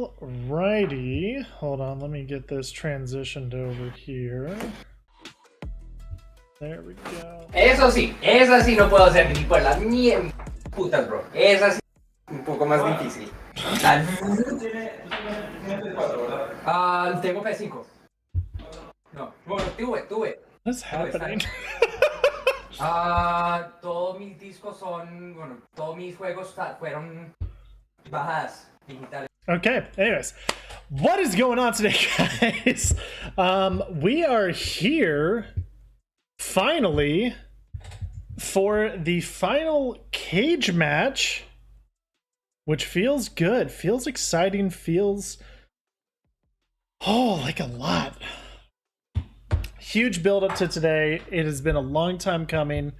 Alrighty. Hold on, let me get this transitioned over here. There we go. Eso sí no puedo hacer ni por las mierdas putas, bro. Esa sí un poco más difícil. Tengo P5. No, bueno, tuve. What's happening? Todos mis discos son, bueno, todos mis juegos fueron bajadas digitales. Okay, anyways. What is going on today, guys? We are here finally for the final cage match, which feels good, feels exciting, feels like a lot. Huge build up to today. It has been a long time coming.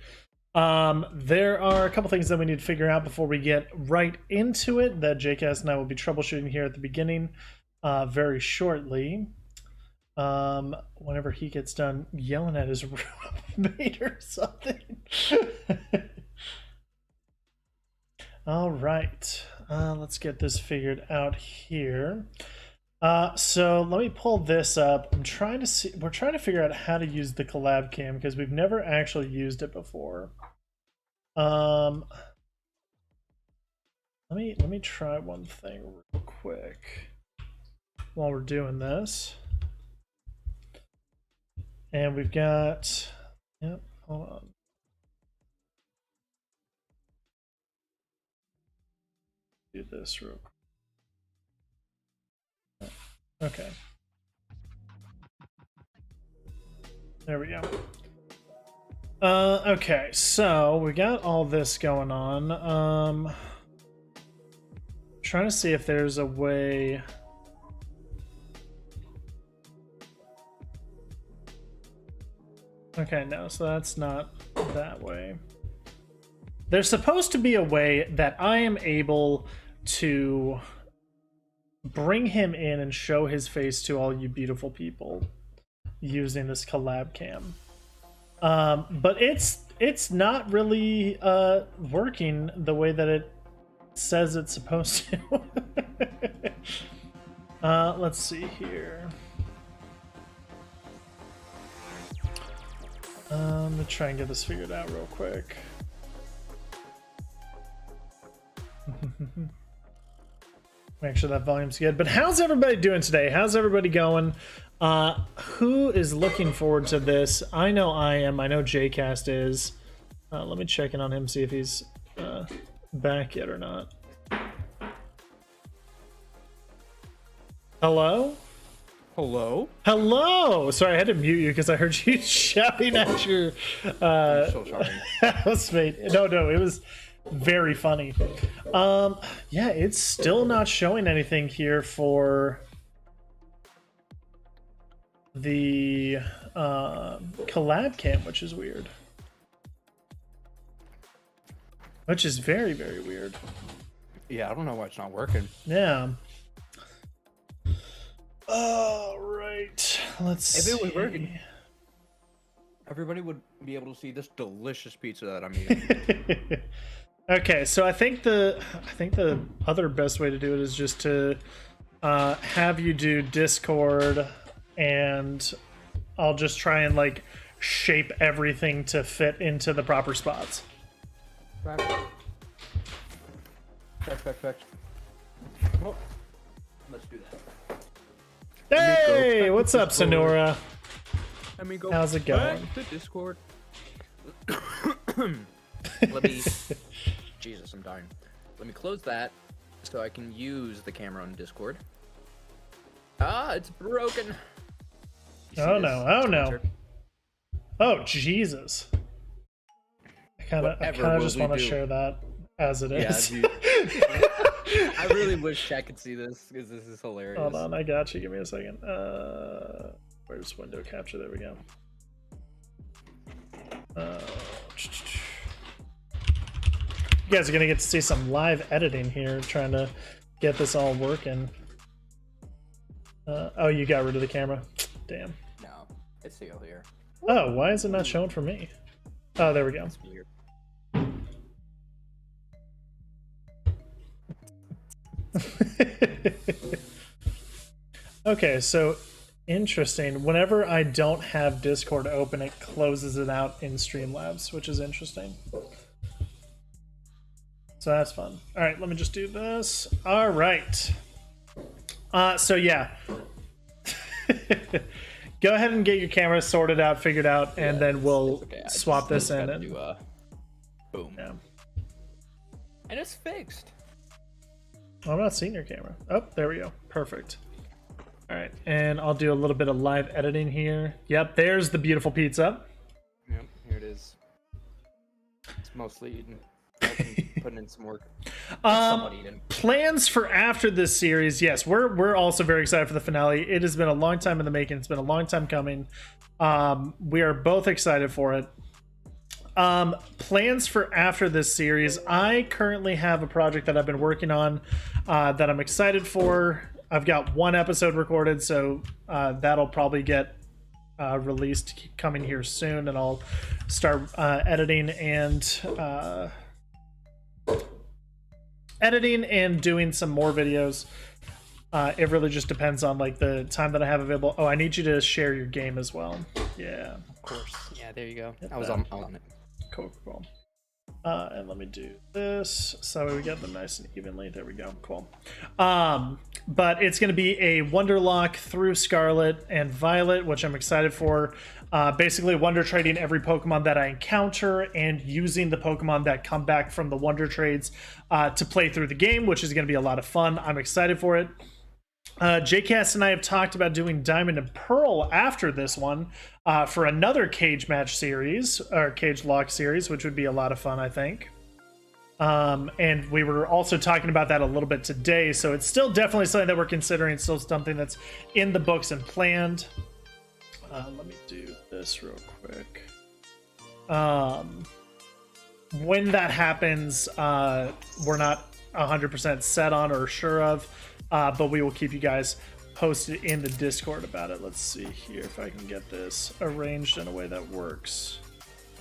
There are a couple things that we need to figure out before we get right into it that JCast and I will be troubleshooting here at the beginning very shortly. Whenever he gets done yelling at his roommate or something. All right, let's get this figured out here. So let me pull this up. We're trying to figure out how to use the collab cam because we've never actually used it before. Let me try one thing real quick while we're doing this. And we've got, yep, hold on. Do this real quick. Okay. There we go. Okay, so we got all this going on. Trying to see if there's a way. Okay, no, so that's not that way. There's supposed to be a way that I am able to bring him in and show his face to all you beautiful people using this collab cam. But it's not really working the way that it says it's supposed to. Let's see here. I'm gonna try and get this figured out real quick. Make sure that volume's good. But how's everybody doing today? How's everybody going? Who is looking forward to this? I know I am. I know JCast is. Let me check in on him, see if he's back yet or not. Hello? Hello? Hello! Sorry, I had to mute you because I heard you shouting at your So sorry. housemate. No, it was very funny. Yeah, it's still not showing anything here for the collab cam, which is weird. Which is very, very weird. Yeah, I don't know why it's not working. Yeah. All right. Let's see. If it was working, everybody would be able to see this delicious pizza that I'm eating. Okay, so I think the other best way to do it is just to have you do Discord, and I'll just try and like shape everything to fit into the proper spots. Fact. Oh, let's do that. Hey, what's up, Sonora? Let me go. How's it going? Back to Discord. Let me. Jesus, I'm dying. Let me close that so I can use the camera on Discord. Ah, it's broken. You see Oh this? no! Oh no! Oh Jesus! I kind of just want to share that as it is. Yeah, dude. I really wish chat could see this because this is hilarious. Hold on, I got you. Give me a second. Where's window capture? There we go. You guys are gonna get to see some live editing here, trying to get this all working. Oh, you got rid of the camera. Damn. No, it's still here. Oh, why is it not showing for me? Oh, there we go. It's weird. Okay, so interesting. Whenever I don't have Discord open, it closes it out in Streamlabs, which is interesting. So that's fun. All right, let me just do this. All right. So yeah. Go ahead and get your camera sorted out, figured out, and then we'll swap this in. And boom. Yeah. And it's fixed. I'm not seeing your camera. Oh, there we go. Perfect. All right, and I'll do a little bit of live editing here. Yep, there's the beautiful pizza. Yep, here it is. It's mostly eaten. Putting in some work. Somewhat eaten. Plans for after this series, yes, we're also very excited for the finale. It has been a long time in the making. It's been a long time coming. We are both excited for it. Plans for after this series, I currently have a project that I've been working on that I'm excited for. I've got one episode recorded, so that'll probably get released coming here soon, and I'll start editing and doing some more videos. It really just depends on like the time that I have available. Oh, I need you to share your game as well. Yeah, of course. Yeah, there you go. Get I was that. on it. Cool. And let me do this so we get them nice and evenly. There we go. Cool. But it's going to be a Wonderlock through Scarlet and Violet, which I'm excited for. Basically, Wonder Trading every Pokemon that I encounter and using the Pokemon that come back from the Wonder Trades to play through the game, which is going to be a lot of fun. I'm excited for it. JCast and I have talked about doing Diamond and Pearl after this one for another cage match series or cage lock series, which would be a lot of fun, I think. And we were also talking about that a little bit today, so it's still definitely something that we're considering, still something that's in the books and planned. Let me do this real quick. When that happens, we're not 100% set on or sure of, but we will keep you guys posted in the Discord about it. Let's see here if I can get this arranged in a way that works.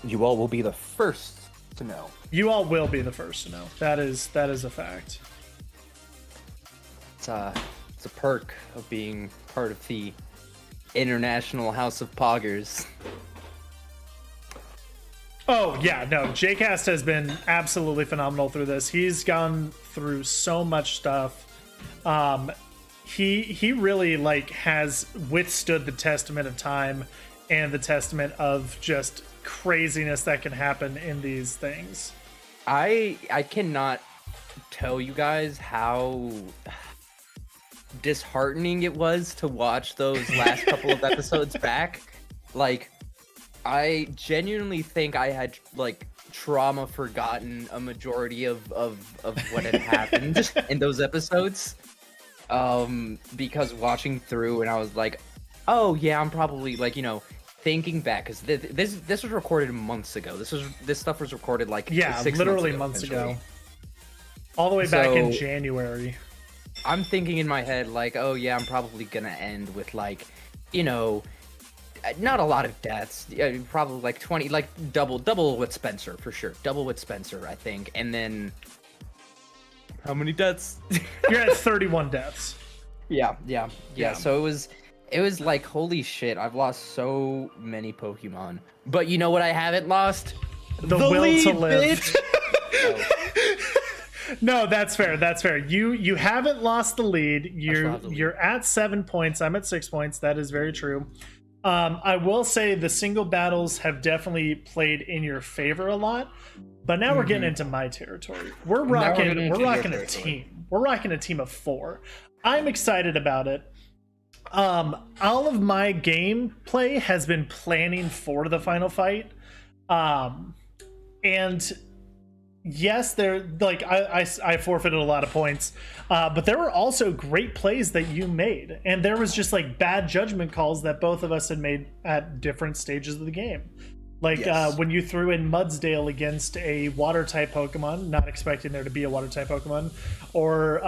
You all will be the first to know. You all will be the first to know. That is a fact. It's a perk of being part of the International House of Poggers. Oh yeah, no, JCast has been absolutely phenomenal through this. He's gone through so much stuff. He really like has withstood the testament of time and the testament of just craziness that can happen in these things. I cannot tell you guys how disheartening it was to watch those last couple of episodes back. Like, I genuinely think I had like trauma forgotten a majority of what had happened in those episodes. Because watching through and I was like, oh yeah, I'm probably like, you know, thinking back, because this was recorded months ago. This stuff was recorded like 6 literally months ago. All the way back in January. I'm thinking in my head like, oh yeah, I'm probably gonna end with like, you know, not a lot of deaths, probably like 20, like double with Spencer for sure, double with Spencer I think, and then how many deaths? You're at 31 deaths. Yeah. So it was like, holy shit, I've lost so many Pokemon. But you know what I haven't lost? The will lead, to live. Bitch. No, that's fair. That's fair. You haven't lost the lead. You're at 7 points. I'm at 6 points. That is very true. I will say the single battles have definitely played in your favor a lot. But now we're getting into my territory. We're rocking a team. We're rocking a team of 4. I'm excited about it. All of my gameplay has been planning for the final fight. And yes, there like I forfeited a lot of points, but there were also great plays that you made, and there was just like bad judgment calls that both of us had made at different stages of the game. Like when you threw in Mudsdale against a water type Pokemon, not expecting there to be a water type Pokemon, or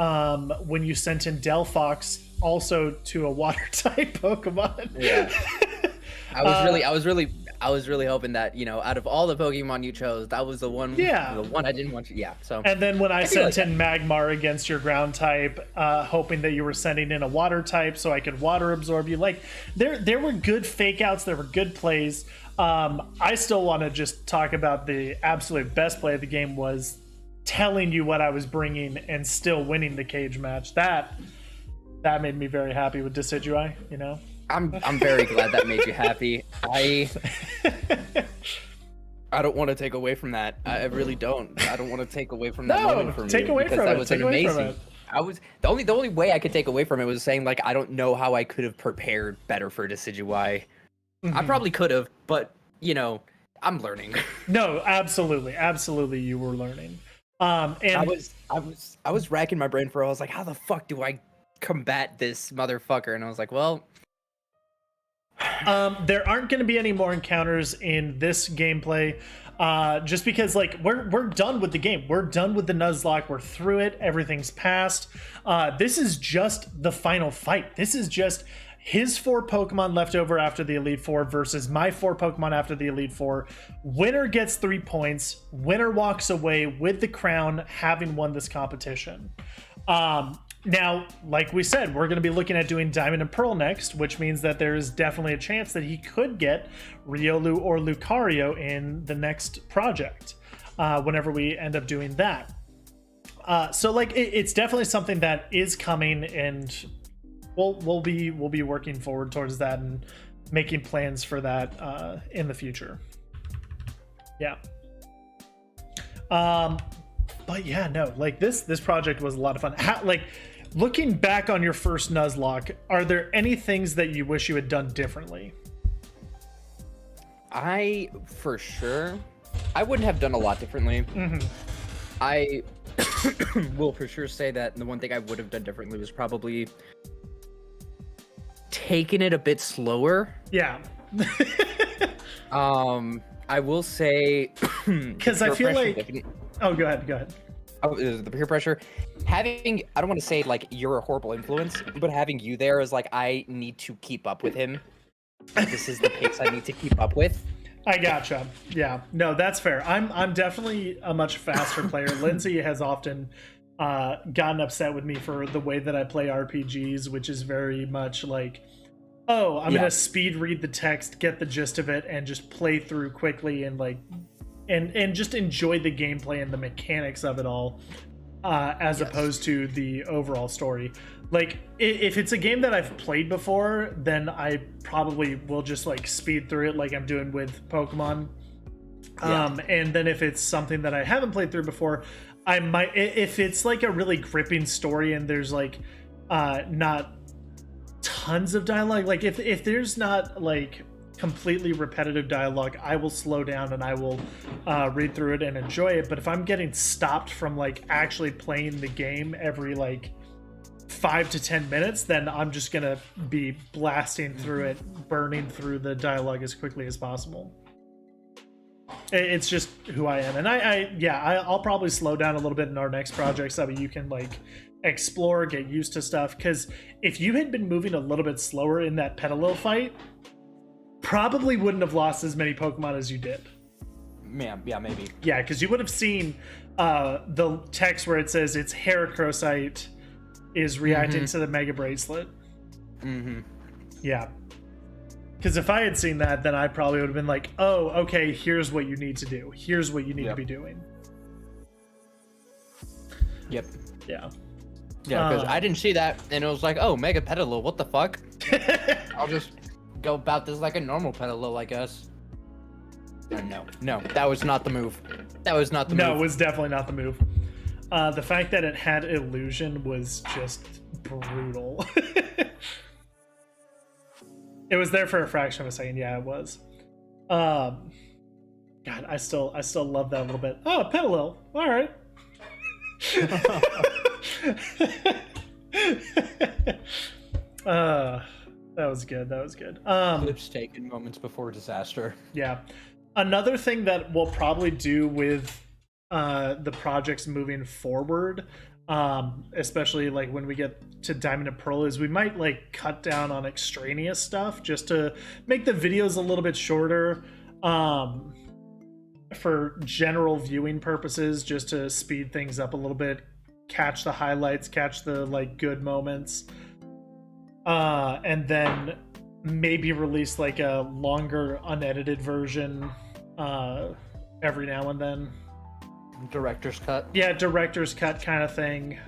when you sent in Delphox also to a water type Pokemon. Yeah. I was really I was really hoping that, out of all the Pokemon you chose, that was the one I didn't want to. Yeah. So. And then when I sent like in Magmar against your ground type, hoping that you were sending in a water type so I could water absorb you, like there were good fake outs, there were good plays. I still want to just talk about the absolute best play of the game was telling you what I was bringing and still winning the cage match. That made me very happy with Decidueye, I'm very glad that made you happy. I don't want to take away from that. I really don't. I don't want to take away from that moment from take you away because from that it. was Take an away from amazing. it. I was the only way I could take away from it was saying like I don't know how I could have prepared better for Decidueye. I probably could have, but I'm learning. No, absolutely, you were learning. And I was racking my brain for. I was like, how the fuck do I combat this motherfucker? And I was like, well, there aren't going to be any more encounters in this gameplay, just because like we're done with the game. We're done with the Nuzlocke. We're through it. Everything's passed. This is just the final fight. This is just his 4 Pokemon left over after the Elite Four versus my 4 Pokemon after the Elite Four. Winner gets 3 points. Winner walks away with the crown, having won this competition. Now, like we said, we're going to be looking at doing Diamond and Pearl next, which means that there's definitely a chance that he could get Riolu or Lucario in the next project, whenever we end up doing that. So like it's definitely something that is coming, and we'll be working forward towards that and making plans for that in the future. Yeah. But yeah, no, like this project was a lot of fun. Looking back on your first Nuzlocke, are there any things that you wish you had done differently? I wouldn't have done a lot differently. I will for sure say that the one thing I would have done differently was probably taking it a bit slower. Yeah. I will say because I feel like oh, go ahead. The peer pressure, I don't want to say like you're a horrible influence, but having you there is like I need to keep up with him. This is the pace I need to keep up with. I gotcha. Yeah, no, that's fair. I'm definitely a much faster player. Lindsay has often gotten upset with me for the way that I play RPGs, which is very much like, oh, I'm gonna speed read the text, get the gist of it, and just play through quickly and like and just enjoy the gameplay and the mechanics of it all, as opposed to the overall story. Like if it's a game that I've played before, then I probably will just like speed through it like I'm doing with Pokemon. And then if it's something that I haven't played through before, I might, if it's like a really gripping story and there's like not tons of dialogue, like if there's not like completely repetitive dialogue, I will slow down and I will read through it and enjoy it. But if I'm getting stopped from like actually playing the game every like 5 to 10 minutes, then I'm just gonna be blasting through it, burning through the dialogue as quickly as possible. It's just who I am. And I'll probably slow down a little bit in our next project so that you can like explore, get used to stuff. Because if you had been moving a little bit slower in that Petilil fight, probably wouldn't have lost as many Pokemon as you did. Yeah, maybe. Yeah, because you would have seen the text where it says it's Heracrosite is reacting to the Mega Bracelet. Yeah. Because if I had seen that, then I probably would have been like, oh, okay, here's what you need to do. Here's what you need to be doing. Yep. Yeah. Yeah, because I didn't see that, and it was like, oh, Mega Petilil, what the fuck? I'll just go about this like a normal Petilil, I guess. No, that was not the move. That was not the move. No, it was definitely not the move. The fact that it had illusion was just brutal. It was there for a fraction of a second. Yeah, it was. God, I still love that a little bit. Oh, Petilil. All right. That was good. That was good. Clips taken moments before disaster. Yeah. Another thing that we'll probably do with the projects moving forward, especially like when we get to Diamond and Pearl, is we might like cut down on extraneous stuff just to make the videos a little bit shorter. for general viewing purposes, just to speed things up a little bit, catch the highlights, catch the like good moments, and then maybe release like a longer unedited version every now and then. Director's cut. Yeah, director's cut kind of thing,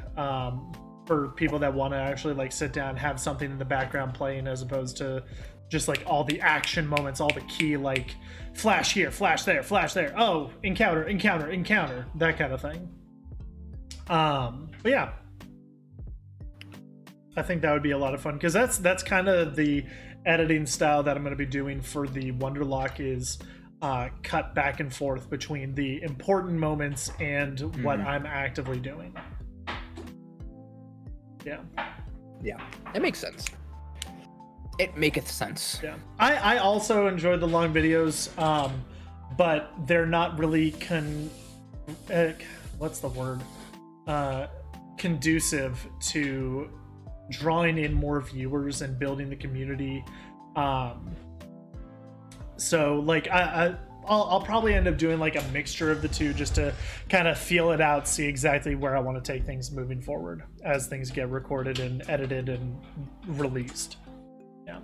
for people that want to actually like sit down and have something in the background playing, as opposed to just like all the action moments, all the key like flash here, flash there, oh, encounter, that kind of thing. But yeah, I think that would be a lot of fun, because that's kind of the editing style that I'm going to be doing for the Wonderlock, is cut back and forth between the important moments and what I'm actively doing. Yeah, That makes sense. It maketh sense. yeah. I also enjoy the long videos, but they're not really what's the word? Conducive to drawing in more viewers and building the community. So like I'll probably end up doing like a mixture of the two, just to kind of feel it out, see exactly where I want to take things moving forward as things get recorded and edited and released. Yeah.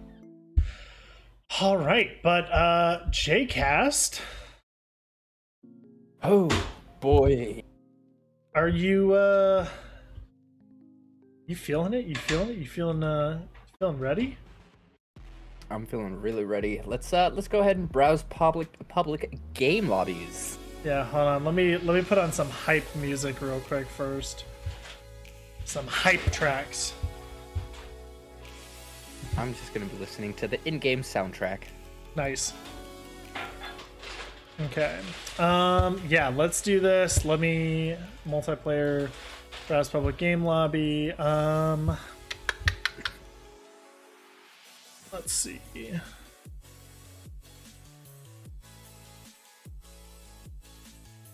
All right, but JCast, Oh boy. are you you feeling it? You feeling ready? I'm feeling really ready. Let's go ahead and browse public game lobbies. Yeah, hold on. Let me put on some hype music real quick first. Some hype tracks. I'm just gonna be listening to the in-game soundtrack. Nice. Okay. Yeah, let's do this. Let me multiplayer, browse public game lobby. Let's see.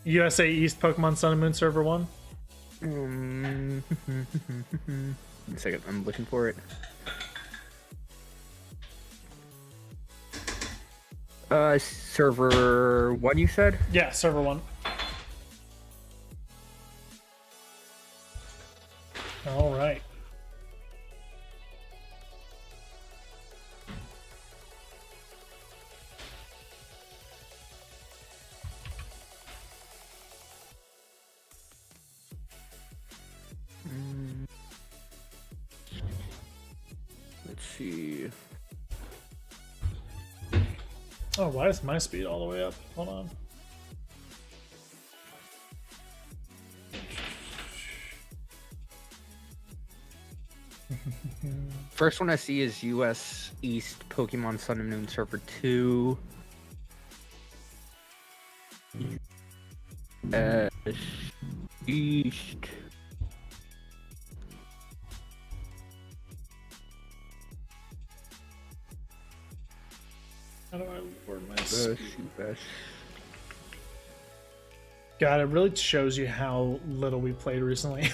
USA East Pokemon Sun and Moon Server 1. One second, I'm looking for it. Server 1, you said? Yeah, Server 1. All right. Let's see. Oh, why is my speed all the way up? Hold on. First one I see is US East Pokemon Sun and Moon Server 2. East. How do I word my Best. God, it really shows you how little we played recently.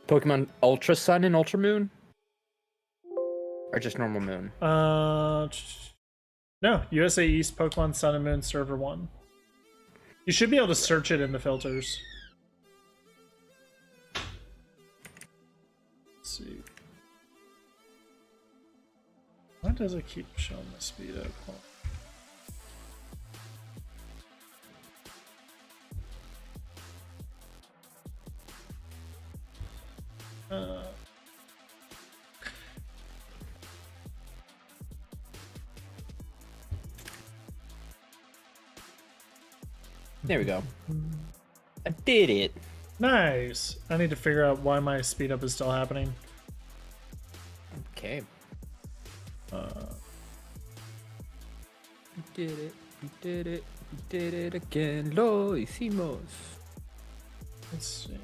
Pokemon Ultra Sun and Ultra Moon? Or just normal Moon? No, USA East Pokemon Sun and Moon Server 1. You should be able to search it in the filters. Let's see. Why does it keep showing the speed up? Hold on. There we go. I did it. Nice. I need to figure out why my speed up is still happening. Okay. We did it. We did it. We did it again. Lo hicimos. Let's see.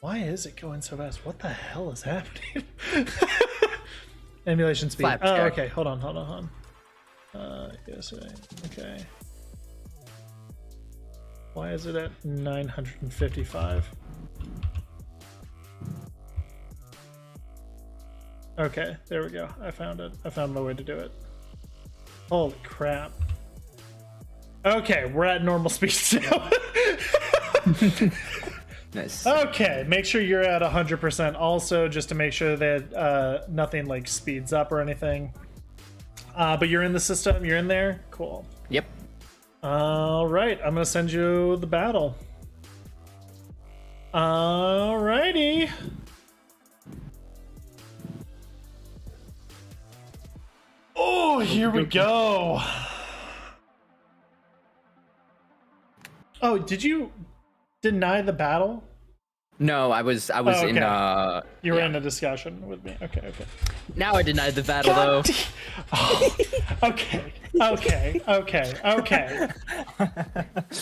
Why is it going so fast? What the hell is happening? Emulation speed. Flapjack. Oh, okay. Hold on. Yes, okay. Why is it at 955? Okay, there we go. I found it. I found my way to do it. Holy crap. Okay, we're at normal speed still. Nice. Okay, make sure you're at 100% also, just to make sure that nothing like speeds up or anything. But you're in the system, you're in there? Cool. Yep. All right, I'm gonna send you the battle. All righty. Oh, here we go. Oh, did you deny the battle? No, I was Oh, in okay. You were yeah. in a discussion with me. Okay, okay. Now I denied the battle though. Oh, okay, okay, okay, okay.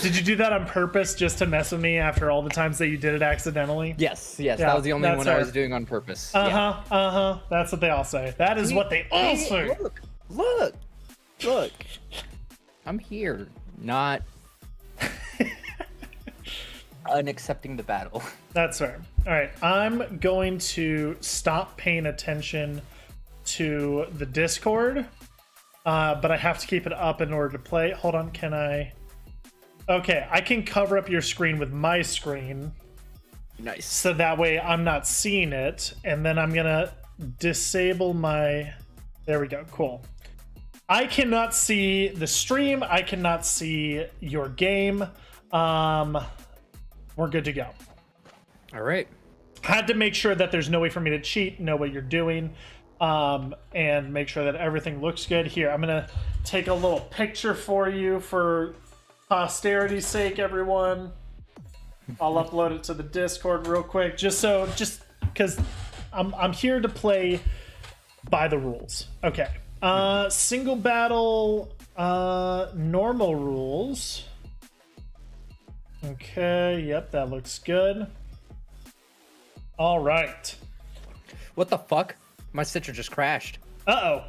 Did you do that on purpose just to mess with me after all the times that you did it accidentally? Yes, Yeah, that was the only that's one I fair. was doing on purpose. Uh-huh. That's what they all say. That is what they all say. Look. I'm here, not unaccepting the battle. That's fair. All right, I'm going to stop paying attention to the Discord, but I have to keep it up in order to play. Hold on, can I? Okay, I can cover up your screen with my screen, Nice. so that way I'm not seeing it, and then I'm gonna disable my. There we go. Cool. I cannot see the stream. I cannot see your game. We're good to go. All right. Had to make sure that there's no way for me to cheat, know what you're doing, and make sure that everything looks good. Here, I'm gonna take a little picture for you for posterity's sake, everyone. I'll upload it to the Discord real quick, just because I'm here to play by the rules. Okay. Single battle, normal rules. Okay, yep, that looks good. All right. What the fuck? My Stitcher just crashed. Uh-oh.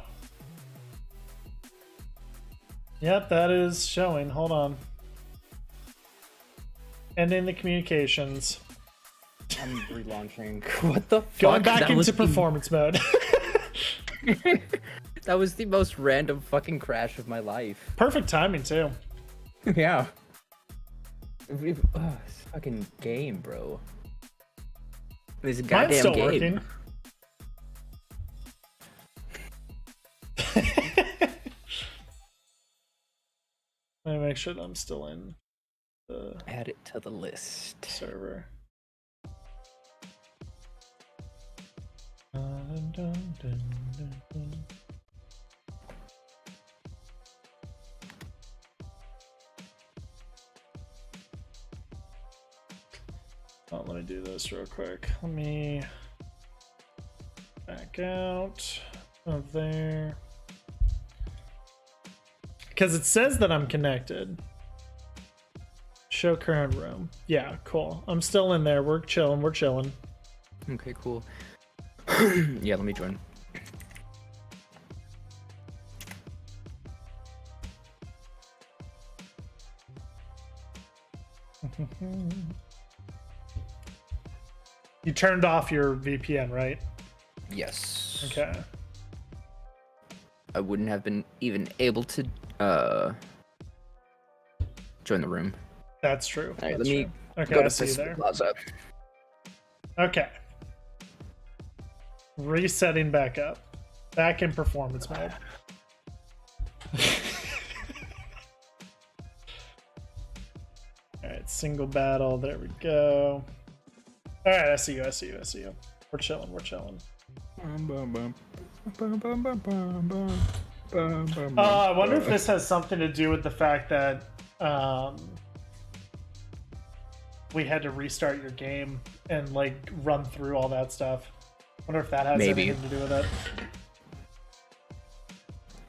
Yep, that is showing. Hold on. Ending the communications. I'm relaunching. What the fuck? Going back That was into performance mode. That was the most random fucking crash of my life. Perfect timing, too. Yeah. This fucking game, bro. This goddamn Mine's still game. working. Let me make sure that I'm still in the Add it to the list. server. Dun, dun, dun, dun, dun. Oh, let me do this real quick. Let me back out of there. Because it says that I'm connected. Show current room. Yeah, cool. I'm still in there. We're chilling. We're chilling. Okay, cool. Yeah, let me join. You turned off your VPN, right? Yes. Okay. I wouldn't have been even able to join the room. That's true. All right, That's let me true. Okay, go I to see you Pacific there. Plaza. Okay. Resetting back up. Back in performance mode. Alright, single battle. There we go. Alright, I see you. We're chilling. I wonder if this has something to do with the fact that we had to restart your game and like run through all that stuff. Wonder if that has Maybe. anything to do with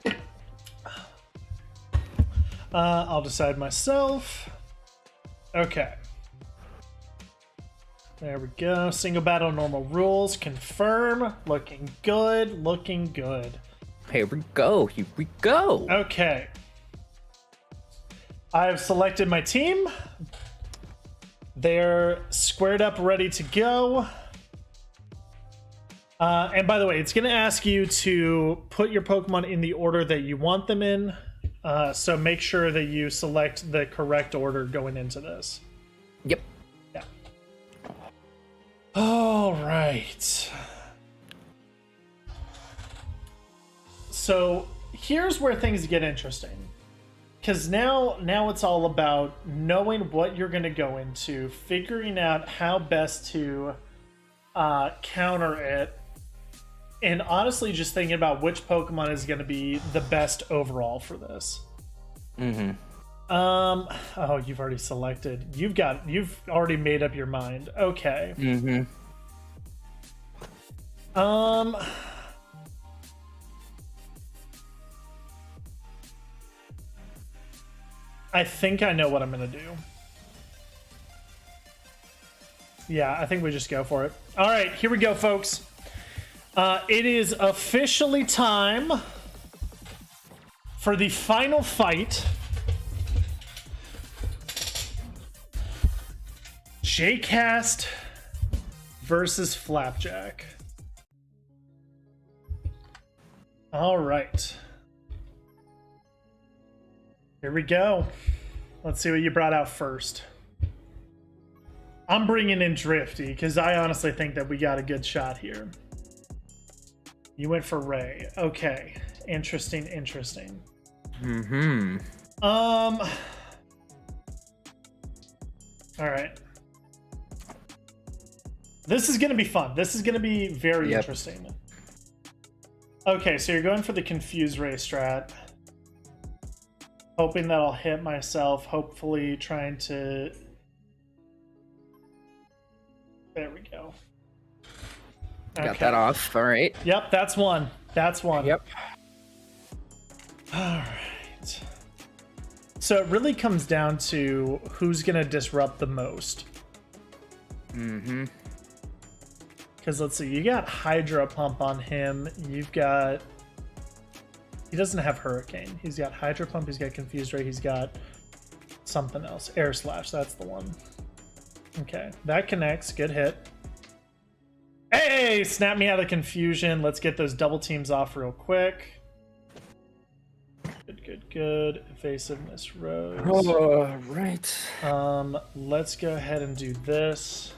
it. I'll decide myself. Okay. There we go. Single battle, normal rules. Confirm. Looking good. Here we go. Okay. I've selected my team. They're squared up, ready to go. And by the way, it's going to ask you to put your Pokemon in the order that you want them in. So make sure that you select the correct order going into this. Yep. Yeah. All right. So here's where things get interesting. Because now it's all about knowing what you're going to go into, figuring out how best to counter it, and honestly just thinking about which Pokemon is going to be the best overall for this. Mm-hmm. Oh, you've already selected. You've already made up your mind. Okay. Mm-hmm. I think I know what I'm gonna do. Yeah, I think we just go for it. All right, here we go, folks. It is officially time for the final fight. J-Cast versus Flapjack. All right. Here we go. Let's see what you brought out first. I'm bringing in Drifty because I honestly think that we got a good shot here. You went for Ray. Okay. Interesting. Mm-hmm. All right. This is going to be fun. This is going to be very interesting. Okay, so you're going for the Confuse Ray strat. Hoping that I'll hit myself. Hopefully trying to... There we go. Got that off. All right. Yep, that's one. That's one. Yep. All right. So it really comes down to who's going to disrupt the most. Mm-hmm. Because let's see, you got Hydro Pump on him. You've got... He doesn't have Hurricane. He's got Hydro Pump, he's got Confused Ray, he's got something else. Air Slash, that's the one. Okay, that connects. Good hit. Hey! Snap me out of confusion. Let's get those double teams off real quick. Good. Evasiveness Rose. Oh, right. Let's go ahead and do this.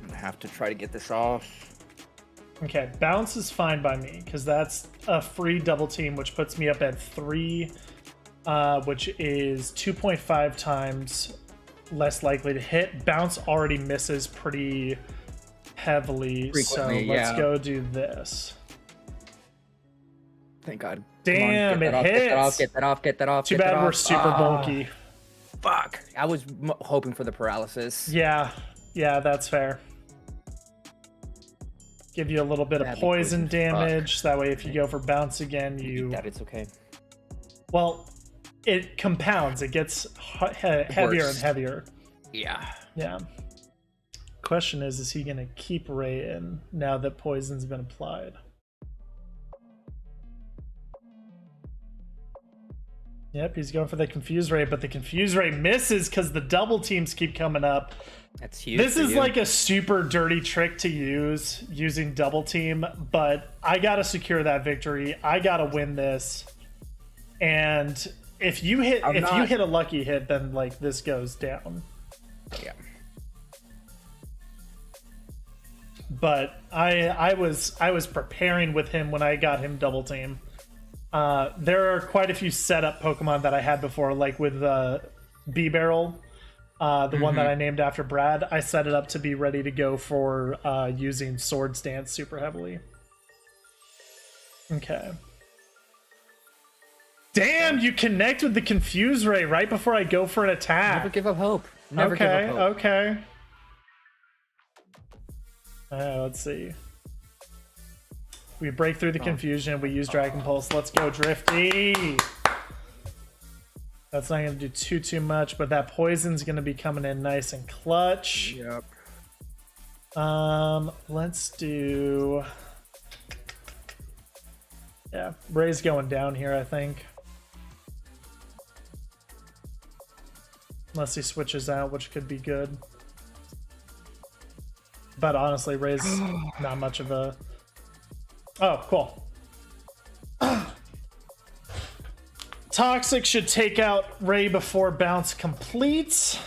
I'm gonna have to try to get this off. Okay, bounce is fine by me because that's a free double team, which puts me up at 3, which is 2.5 times less likely to hit. Bounce already misses pretty heavily, Frequently, so let's yeah. go do this. Thank God. Damn, it hits. Get that off. Too bad we're super bulky. Fuck. I was hoping for the paralysis. Yeah, that's fair. Give you a little bit of poison damage. Fuck. That way, if you go for bounce again, you... That it's okay. Well, it compounds. It gets heavier and heavier. Yeah. Yeah. Question is he going to keep Ray in now that poison's been applied? Yep, he's going for the Confuse Ray, but the Confuse Ray misses because the double teams keep coming up. That's huge. This is like a super dirty trick to use, using double team, but I gotta secure that victory. I gotta win this. And if you hit you hit a lucky hit, then like this goes down. Yeah. But I was preparing with him when I got him double team. There are quite a few setup Pokemon that I had before, like with B-Barrel. The one that I named after Brad, I set it up to be ready to go for using Swords Dance super heavily. Okay. Damn, you connect with the Confuse Ray right before I go for an attack. Never give up hope. Never give up hope. Okay. Let's see. We break through the confusion. We use Dragon Pulse. Let's go, Drifty. That's not going to do too much, but that poison's going to be coming in nice and clutch. Yep. Let's do... Yeah, Ray's going down here, I think. Unless he switches out, which could be good. But honestly, Ray's not much of a... Oh, cool. Toxic should take out Ray before bounce completes.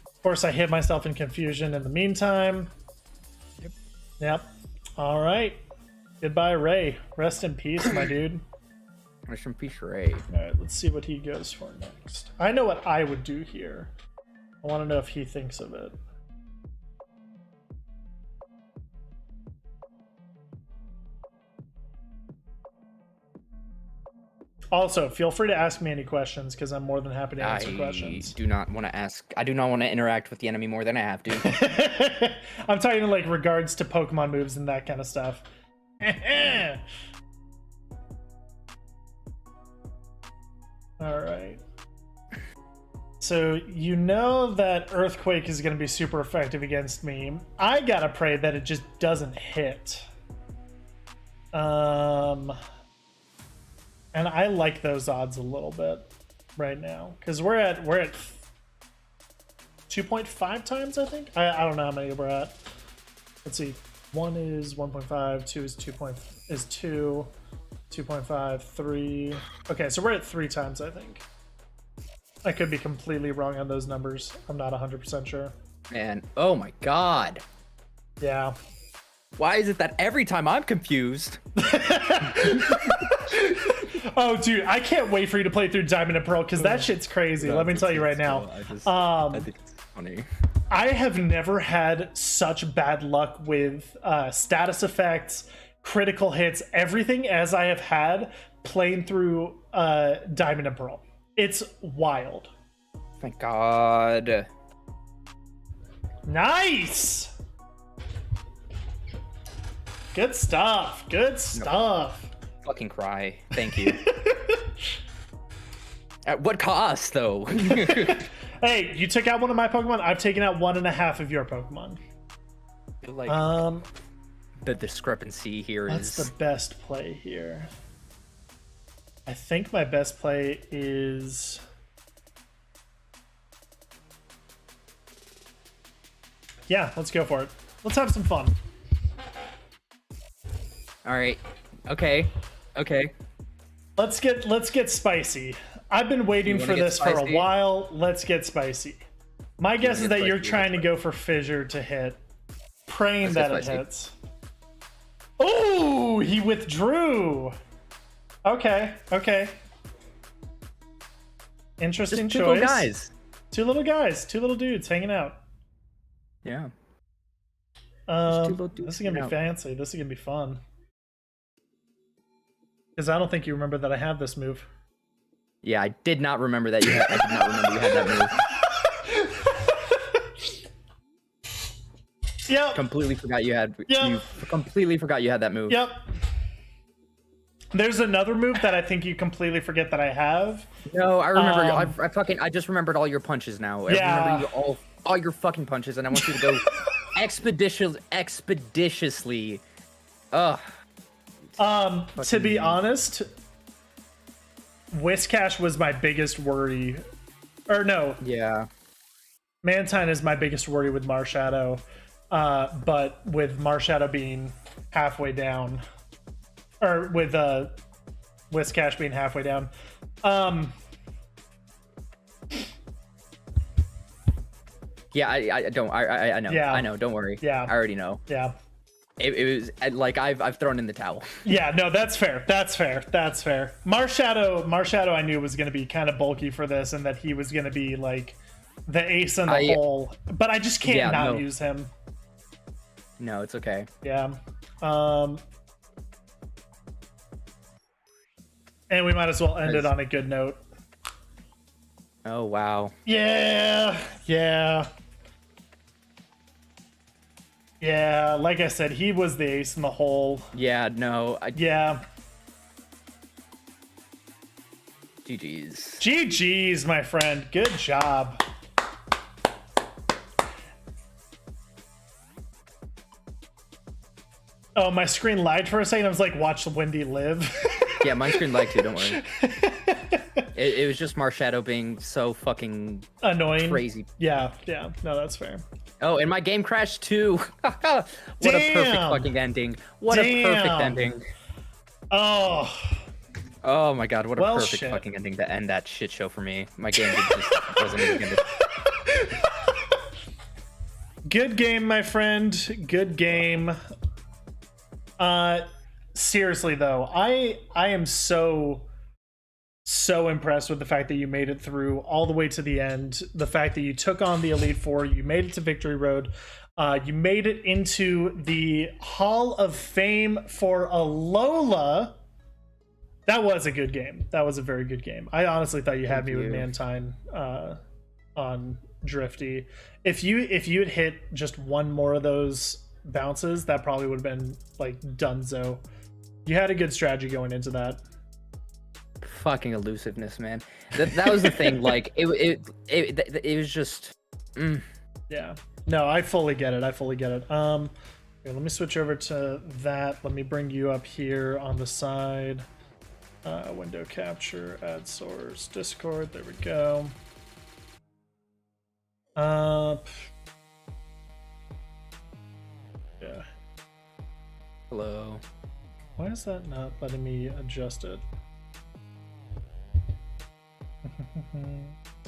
Of course, I hit myself in confusion in the meantime. Yep. All right. Goodbye, Ray. Rest in peace, my dude. Rest in peace, Ray. All right, let's see what he goes for next. I know what I would do here. I want to know if he thinks of it. Also, feel free to ask me any questions because I'm more than happy to answer questions. I do not want to interact with the enemy more than I have to. I'm talking in like regards to Pokemon moves and that kind of stuff. All right. So you know that Earthquake is going to be super effective against me. I gotta pray that it just doesn't hit. And I like those odds a little bit right now because we're at 2.5 times, I think. I don't know how many we're at. Let's see. 1 is 1.5, 2 is 2, 2.5, 3. Okay, so we're at 3 times, I think. I could be completely wrong on those numbers. I'm not 100% sure. Man, oh my god. Yeah. Why is it that every time I'm confused? Oh, dude, I can't wait for you to play through Diamond and Pearl because that shit's crazy. Let me tell you right now. I think it's funny. I have never had such bad luck with status effects, critical hits, everything as I have had playing through Diamond and Pearl. It's wild. Thank God. Nice! Good stuff. Good stuff. Fucking cry. Thank you. At what cost, though? Hey, you took out one of my Pokemon. I've taken out 1.5 of your Pokemon. Like, the discrepancy here what's is... the best play here? I think my best play is... Yeah, let's go for it. Let's have some fun. All right. Okay. Okay. Let's get spicy. I've been waiting for this for a while. Let's get spicy. My guess is that you're trying to go for Fissure to hit, praying that it hits. Oh, he withdrew. Okay. Okay. Interesting choice. Two little guys. Two little guys. Two little dudes hanging out. Yeah. This is gonna be fancy. This is gonna be fun. Because I don't think you remember that I have this move. Yeah, I did not remember that you had. I did not remember you had that move. Yep. Completely forgot you had. Yep. You completely forgot you had that move. Yep. There's another move that I think you completely forget that I have. No, I remember. I just remembered all your punches now. I Yeah. remember all your fucking punches, and I want you to go expeditiously. Ugh. To be honest, Whiscash was my biggest worry. Or no, Yeah. Mantine is my biggest worry with Marshadow. But with Marshadow being halfway down, or with Whiscash being halfway down, Yeah, I don't. I know. Yeah. I know. Don't worry. Yeah. I already know. yeah. It was like I've thrown in the towel. Yeah, no, that's fair. That's fair. That's fair. Marshadow I knew was going to be kind of bulky for this, and that he was going to be like the ace in the hole. But I just can't not use him. No, it's okay. Yeah. And we might as well end it on a good note. Oh wow. Yeah. Yeah. Yeah, like I said, he was the ace in the hole. Yeah. No. Yeah. GG's. GG's, my friend. Good job. Oh, my screen lagged for a second. I was like, watch Wendy live. Yeah, my screen lagged too. Don't worry. It was just Marshadow being so fucking Annoying. crazy. Yeah. No, that's fair. Oh, and my game crashed too. What a perfect fucking ending. What a perfect ending. Oh. Oh my god, what a perfect shit. fucking ending to end that shit show for me. My game just wasn't even gonna... Good game, my friend. Good game. Seriously though, I am so impressed with the fact that you made it through all the way to the end. The fact that you took on the Elite Four, you made it to Victory Road. You made it into the Hall of Fame for Alola. That was a good game. That was a very good game. I honestly thought you had me with Mantine on Drifty. If you had hit just one more of those bounces, that probably would have been like donezo. You had a good strategy going into that. Fucking elusiveness, man. That was the thing. Like it was just. Yeah. No, I fully get it. Here, let me switch over to that. Let me bring you up here on the side. Window capture, add source, Discord. There we go. Yeah. Hello. Why is that not letting me adjust it?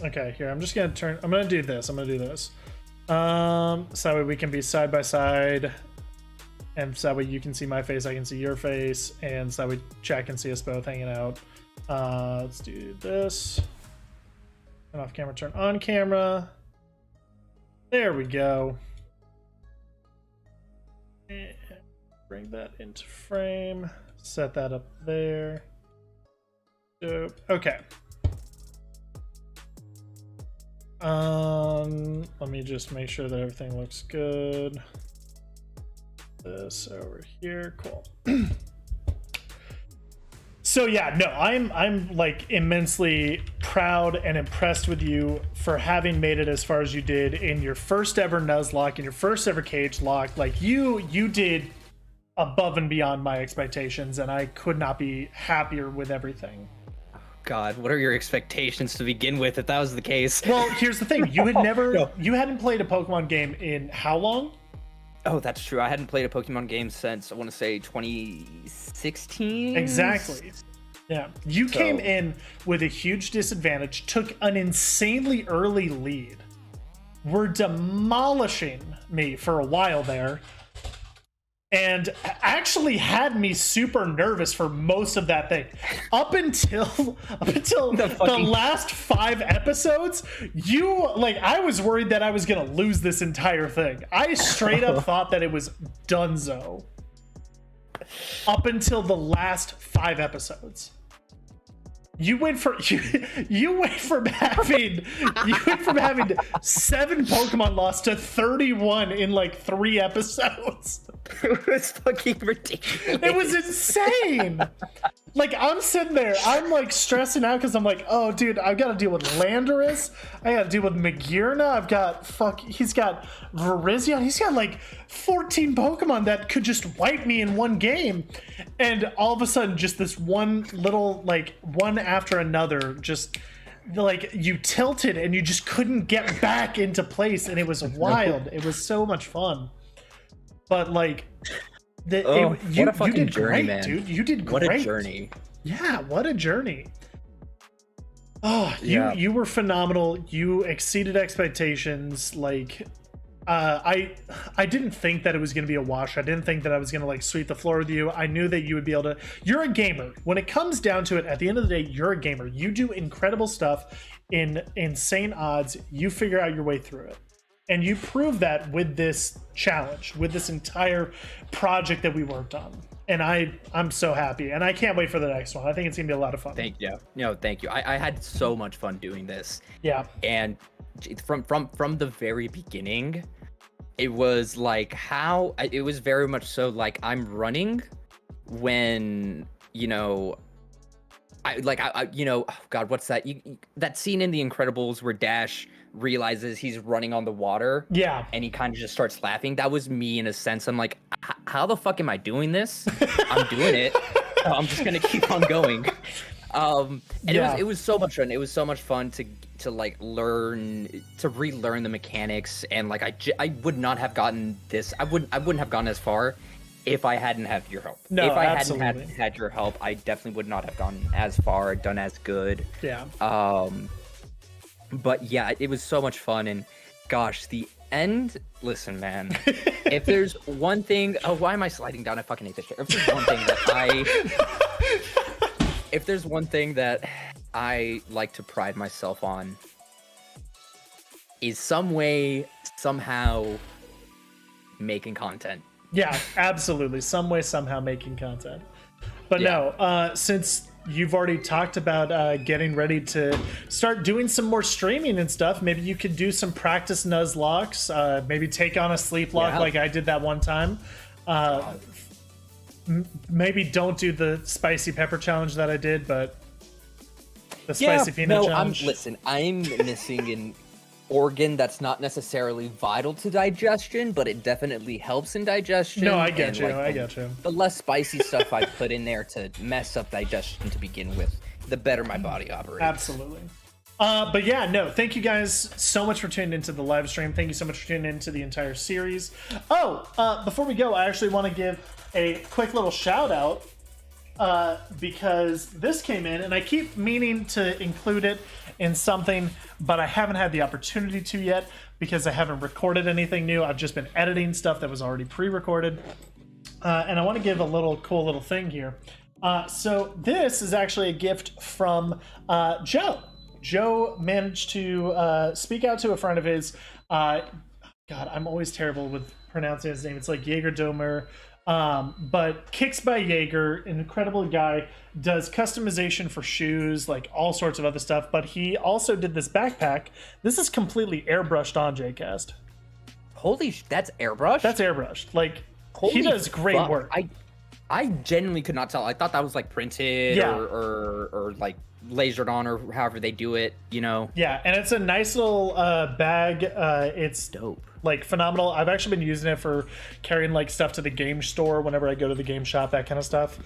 Okay, here, I'm gonna do this. So that way we can be side by side, and so that way you can see my face, I can see your face, and so that way chat can see us both hanging out. Let's do this. Turn off camera, turn on camera. There we go. And bring that into frame. Set that up there. Dope. Okay. Let me just make sure that everything looks good. This over here, cool. So yeah, no, I'm like immensely proud and impressed with you for having made it as far as you did in your first ever Nuzlocke, in your first ever cage lock. Like you did above and beyond my expectations, and I could not be happier with everything. God, what are your expectations to begin with if that was the case? Well, here's the thing. You had you hadn't played a Pokemon game in how long? Oh, that's true. I hadn't played a Pokemon game since, I want to say, 2016? Exactly. Yeah. You came in with a huge disadvantage, took an insanely early lead, were demolishing me for a while there, and actually had me super nervous for most of that thing. Up until the last 5 episodes, I was worried that I was gonna lose this entire thing. I straight up thought that it was donezo. Up until the last 5 episodes. You went from having 7 Pokemon lost to 31 in like 3 episodes. It was fucking ridiculous. It was insane. Like, I'm sitting there, I'm like stressing out because I'm like, oh dude, I've got to deal with Landorus, I got to deal with Magearna, he's got Virizion, he's got like 14 Pokemon that could just wipe me in one game, and all of a sudden just this one little, like, one after another, just like you tilted and you just couldn't get back into place, and it was wild. It was so much fun. But like, you did great, man. Dude. You did great. What a journey. Yeah, what a journey. Oh, you were phenomenal. You exceeded expectations. Like, I didn't think that it was going to be a wash. I didn't think that I was going to like sweep the floor with you. I knew that you would be able to. You're a gamer. When it comes down to it, at the end of the day, you're a gamer. You do incredible stuff in insane odds. You figure out your way through it. And you prove that with this challenge, with this entire project that we worked on. And I'm so happy. And I can't wait for the next one. I think it's going to be a lot of fun. Thank you. No, thank you. I had so much fun doing this. Yeah. And from the very beginning, it was like it was very much so like I'm running when, oh God, what's that? That scene in The Incredibles where Dash realizes he's running on the water. Yeah. And he kind of just starts laughing. That was me in a sense. I'm like, how the fuck am I doing this? I'm doing it. I'm just going to keep on going. And Yeah. it was so much fun. It was so much fun to like relearn the mechanics, and like I would not have gotten this. I wouldn't have gone as far if I hadn't had your help. No, if I absolutely. hadn't had your help, I definitely would not have gone as far, done as good. Yeah. But yeah, it was so much fun, and gosh, the end. Listen, man, if there's one thing, why am I sliding down? I fucking hate this shit. If there's one thing that I like to pride myself on, is somehow making content. Yeah, absolutely. Some way, somehow making content. But Yeah. no, since you've already talked about getting ready to start doing some more streaming and stuff, maybe you could do some practice Nuzlocks, maybe take on a sleep lock Yeah. like I did that one time. Maybe don't do the spicy pepper challenge that I did, but the spicy peanut challenge. Listen, I'm missing an organ that's not necessarily vital to digestion, but it definitely helps in digestion. No, I get and, you. like, I get you. The less spicy stuff I put in there to mess up digestion to begin with, the better my body operates. Absolutely. But yeah, no, thank you guys so much for tuning into the live stream. Thank you so much for tuning into the entire series. Before we go, I actually want to give a quick little shout out because this came in, and I keep meaning to include it in something, but I haven't had the opportunity to yet because I haven't recorded anything new. I've just been editing stuff that was already pre-recorded. And I want to give a cool little thing here. So this is actually a gift from Joe. Joe managed to speak out to a friend of his. God, I'm always terrible with pronouncing his name. It's like Jaeger Domer. But Kicks by Jaeger, an incredible guy, does customization for shoes, like all sorts of other stuff. But he also did this backpack. This is completely airbrushed on JCast. That's airbrush? That's airbrushed. Like, Holy he does great fuck. work. I genuinely could not tell. I thought that was like printed Yeah. or like lasered on, or however they do it, you know? Yeah, and it's a nice little bag. It's Dope. like phenomenal. I've actually been using it for carrying like stuff to the game store whenever I go to the game shop, that kind of stuff.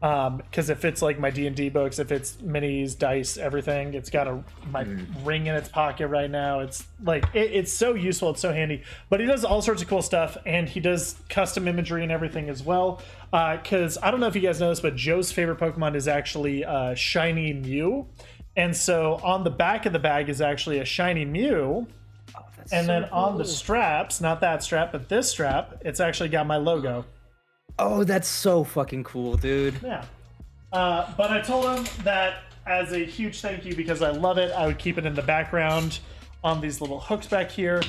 Because if it's like my D&D books, if it's minis, dice, everything, it's got my ring in its pocket right now. It's like it's so useful, it's so handy. But he does all sorts of cool stuff, and he does custom imagery and everything as well. Because I don't know if you guys know this, but Joe's favorite Pokemon is actually Shiny Mew, and so on the back of the bag is actually a Shiny Mew. And then on the straps, not that strap, but this strap, it's actually got my logo. Oh, that's so fucking cool, dude. Yeah. But I told him that as a huge thank you, because I love it, I would keep it in the background on these little hooks back here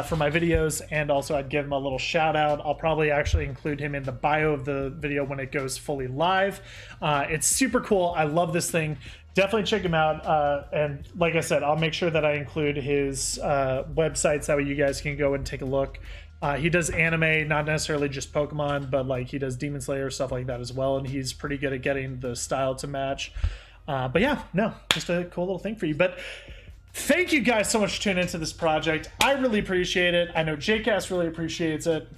for my videos, and also I'd give him a little shout out. I'll probably actually include him in the bio of the video when it goes fully live. It's super cool. I love this thing. Definitely check him out. And like I said, I'll make sure that I include his websites, that way you guys can go and take a look. He does anime, not necessarily just Pokemon, but like he does Demon Slayer, stuff like that as well, and he's pretty good at getting the style to match. But yeah, no, just a cool little thing for you. But thank you guys so much for tuning into this project. I really appreciate it. I know JCast really appreciates it.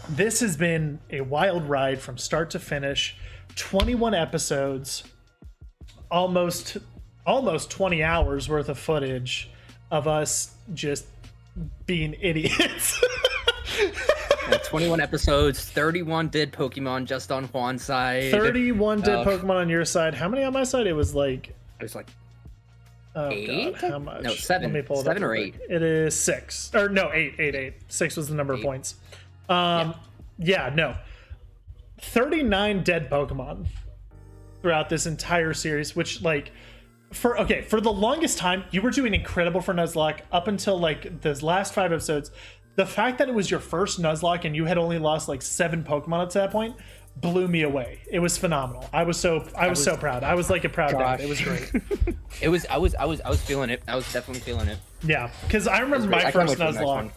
This has been a wild ride from start to finish. 21 episodes, almost 20 hours worth of footage of us just being idiots. 21 episodes, 31 dead Pokemon just on Juan's side. 31 dead Pokemon on your side. How many on my side? It was like, It was like oh 8? God, how much? No, 7. Let me pull it 7 up or real 8. quick. It is 6. Or no, 8. 6 was the number of 8. points. Yeah, no. 39 dead Pokemon throughout this entire series, which like for the longest time you were doing incredible for Nuzlocke up until like the last 5 episodes. The fact that it was your first Nuzlocke and you had only lost like 7 Pokemon up to that point blew me away. It was phenomenal. I was so proud. I was like a proud dad. It was great. I was feeling it. I was definitely feeling it. Yeah, because I remember my I can't first wait for the next Nuzlocke. one.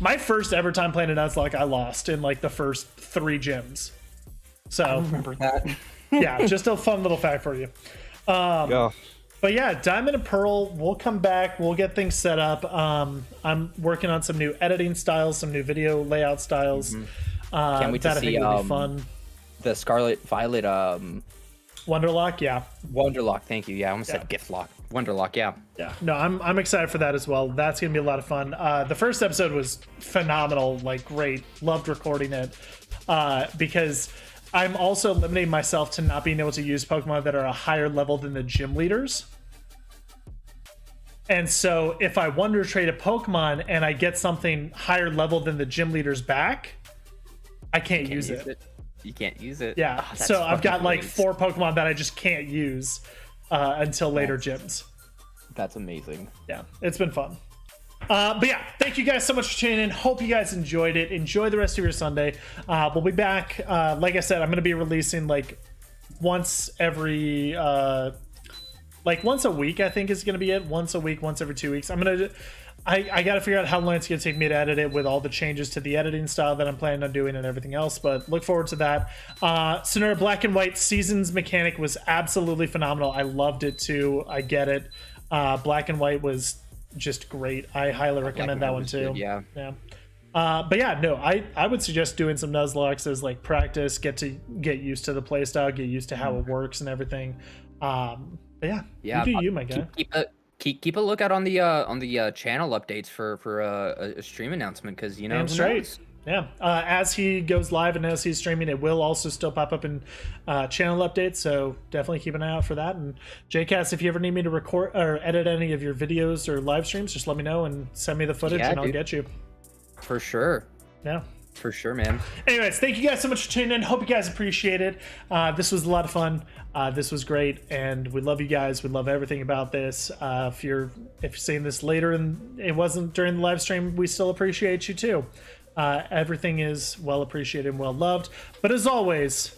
My first ever time playing a Nuzlocke, I lost in like the first 3 gyms. So Remember that? yeah, just a fun little fact for you. Yeah. But yeah, Diamond and Pearl, we'll come back. We'll get things set up. I'm working on some new editing styles, some new video layout styles. Can't wait to that I see think will be fun. the Scarlet Violet Wonderlock, yeah. Wonderlock, thank you. Yeah, I almost Yeah. said gift lock. Wonderlock, yeah. Yeah, no, I'm excited for that as well. That's gonna be a lot of fun. The first episode was phenomenal, like great. Loved recording it because I'm also limiting myself to not being able to use Pokemon that are a higher level than the gym leaders. And so if I Wonder Trade a Pokemon and I get something higher level than the gym leaders back, I can't use it. You can't use it. Yeah, Oh, that's so I've got fucking like great. 4 Pokemon that I just can't use until later gyms. That's amazing. Yeah, it's been fun. But yeah, thank you guys so much for tuning in. Hope you guys enjoyed it. Enjoy the rest of your Sunday. We'll be back. Like I said, I'm going to be releasing like once every, like once a week, I think is going to be it. Once a week, once every 2 weeks. I got to figure out how long it's going to take me to edit it with all the changes to the editing style that I'm planning on doing and everything else, but look forward to that. Sonora Black and White Seasons mechanic was absolutely phenomenal. I loved it too. I get it. Black and White was just great. I highly recommend that one too. Good, yeah. Yeah. But yeah, no, I would suggest doing some Nuzlocke as like practice, get used to the playstyle, get used to how it works and everything. But yeah, Yeah, you do you, my guy. Keep a lookout on the channel updates for a stream announcement, because you know Damn who straight. knows? Yeah, as he goes live and as he's streaming, it will also still pop up in channel updates, so definitely keep an eye out for that. And JCast, if you ever need me to record or edit any of your videos or live streams, just let me know and send me the footage, Yeah, and I'll dude. get you. For sure. Yeah. For sure, man. Anyways, thank you guys so much for tuning in. Hope you guys appreciate it. This was a lot of fun. This was great, and we love you guys. We love everything about this. If you're seeing this later and it wasn't during the live stream, we still appreciate you too. Everything is well appreciated and well loved. But as always,